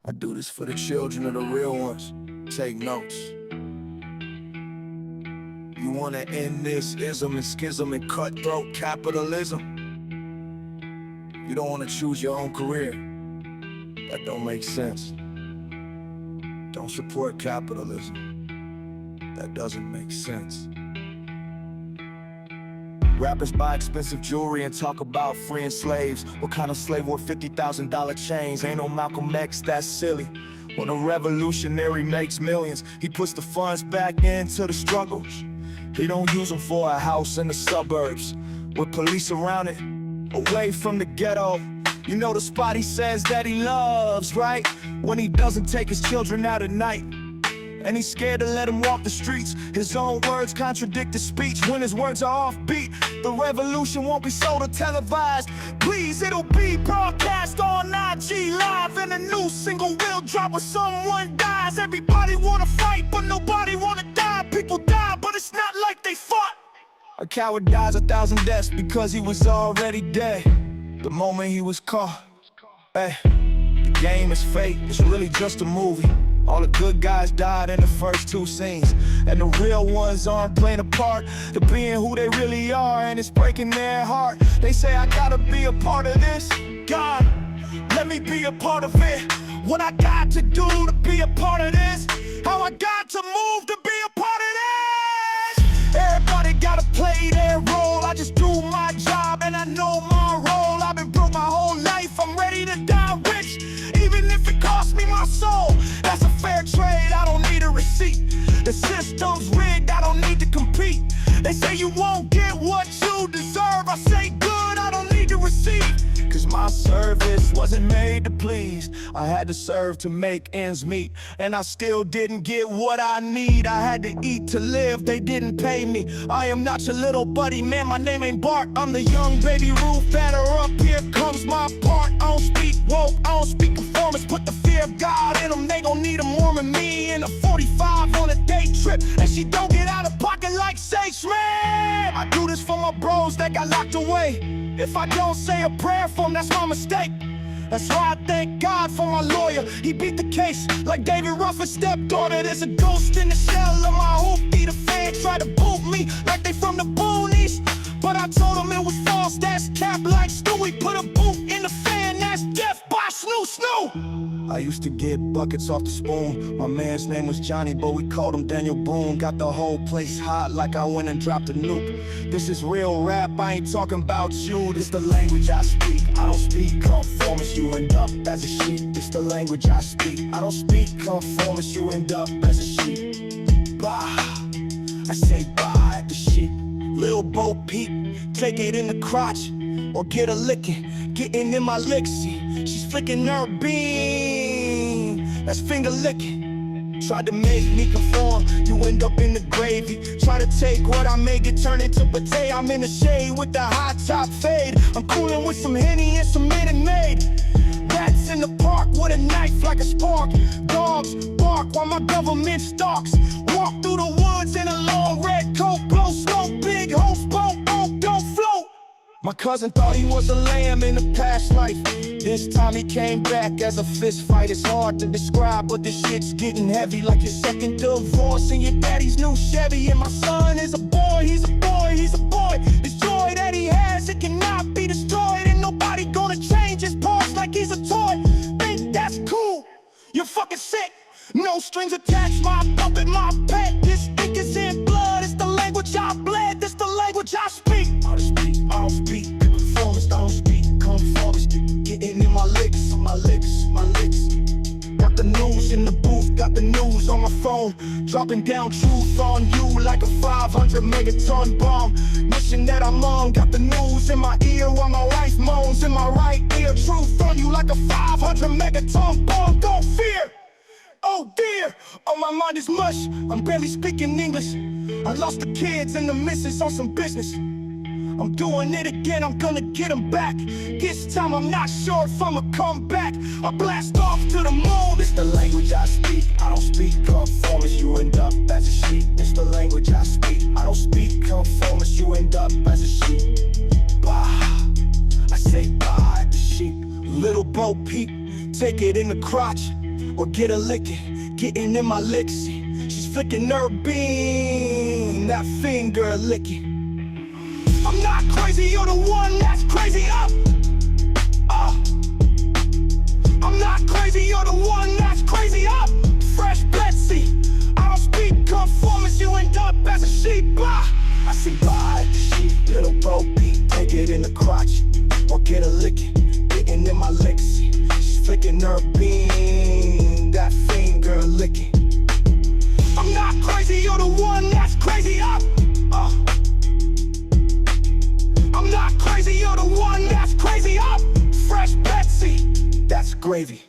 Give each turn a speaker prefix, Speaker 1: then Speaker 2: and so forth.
Speaker 1: I do this for the children of the real ones. Take notes. You wanna end this ism and schism and cutthroat capitalism? You don't wanna choose your own career. That don't make sense. Don't support capitalism. That doesn't make sense. Rappers buy expensive jewelry and talk about freeing slaves. What kind of slave wore $50,000 chains? Ain't no Malcolm X, that's silly. When a revolutionary makes millions, he puts the funds back into the struggles. He don't use them for a house in the suburbs with police around it, away from the ghetto. You know the spot he says that he loves, right? When he doesn't take his children out at night, and he's scared to let him walk the streets. His own words contradict his speech. When his words are offbeat, the revolution won't be sold or televised. Please, it'll be broadcast on IG Live, and a new single will drop when someone dies. Everybody wanna fight, but nobody wanna die. People die, but it's not like they fought. A coward dies 1,000 deaths because he was already dead the moment he was caught. Hey, the game is fake, it's really just a movie. All the good guys died in the first 2 scenes, and the real ones aren't playing a part to being who they really are, and it's breaking their heart. They say I gotta be a part of this. God, let me be a part of it. What I got to do to be a part of this, how I got to move to be a part of this. Everybody gotta play their role. I just do my job and I know my role. I've been broke my whole life, I'm ready to die rich, even if it costs me my soul. That's a fair trade, I don't need a receipt. The system's rigged, I don't need to compete. They say you won't get what you deserve. I say good, I don't need to receive. Cause my service wasn't made to please. I had to serve to make ends meet, and I still didn't get what I need. I had to eat to live, they didn't pay me. I am not your little buddy, man, my name ain't Bart. I'm the young baby Ruth batter up, here comes my part. I don't speak woke, I don't speak conformist. Put the fear of God in them, they gon' need 'em more than me. In a 45 on a day trip, and she don't get out of pocket like Sage Ram. I do this for my bros that got locked away. If I don't say a prayer for them, that's my mistake. That's why I thank God for my lawyer. He beat the case like David Rufford's stepdaughter. There's a ghost in the shell of my hoopty. The fan tried to boot me like they from the boonies, but I told them it was false, that's cap like Stewie. Put a boot in the fan, that's death by Snoo Snoo. I used to get buckets off the spoon. My man's name was Johnny, but we called him Daniel Boone. Got the whole place hot like I went and dropped a nuke. This is real rap, I ain't talking about you. This the language I speak, I don't speak conformist. You end up as a sheep. This the language I speak, I don't speak conformist. You end up as a sheep. Bah, I say bye at the sheep. Lil Bo Peep, take it in the crotch, or get a licking, getting in my lixie. She's flicking her bean, that's finger licking. Tried to make me conform, you end up in the gravy. Try to take what I make it turn into potato. I'm in the shade with the high top fade. I'm cooling with some Henny and some Minute Maid. Rats in the park with a knife like a spark. Dogs bark while my government stalks. Walk through the woods in a long red coat. Blow smoke, big host boat, don't float. My cousin thought he was a lamb in a past life. This time he came back as a fist fight. It's hard to describe, but this shit's getting heavy, like your second divorce and your daddy's new Chevy. And my son is a boy, he's a boy, he's a boy. This joy that he has, it cannot be destroyed. And nobody gonna change his parts like he's a toy. Think that's cool? You're fucking sick. No strings attached, my puppet, my pet. This ink is in blood, it's the language I bled. This the language I speak. I don't speak conformist, I don't speak conformist. Getting in my licks, my licks, my licks. Got the news in the booth, got the news on my phone. Dropping down truth on you like a 500 megaton bomb. Mission that I'm on, got the news in my ear while my wife moans in my right ear. Truth on you like a 500 megaton bomb, don't fear. Oh dear, on my mind is mush, I'm barely speaking English. I lost the kids and the missus on some business. I'm doing it again, I'm gonna get them back. This time I'm not sure if I'ma come back. I blast off to the moon. It's the language I speak, I don't speak conformist. You end up as a sheep. It's the language I speak, I don't speak conformist. You end up as a sheep. Bah, I say bye at the sheep. Little Bo Peep, take it in the crotch, or get a licking, getting in my licks. She's flicking her bean, that finger licking. I'm not crazy, you're the one that's crazy up. I'm not crazy, you're the one that's crazy up. Fresh Betsy, I don't speak conformance, you end up as a sheep. I see by the sheep, little Bo Peep, take it in the crotch, or get a licking, getting in my licks. She's flicking her bean, that finger licking. I'm not crazy, you're the one that's crazy up. I'm not crazy, you're the one that's crazy up. Fresh Betsy, that's gravy.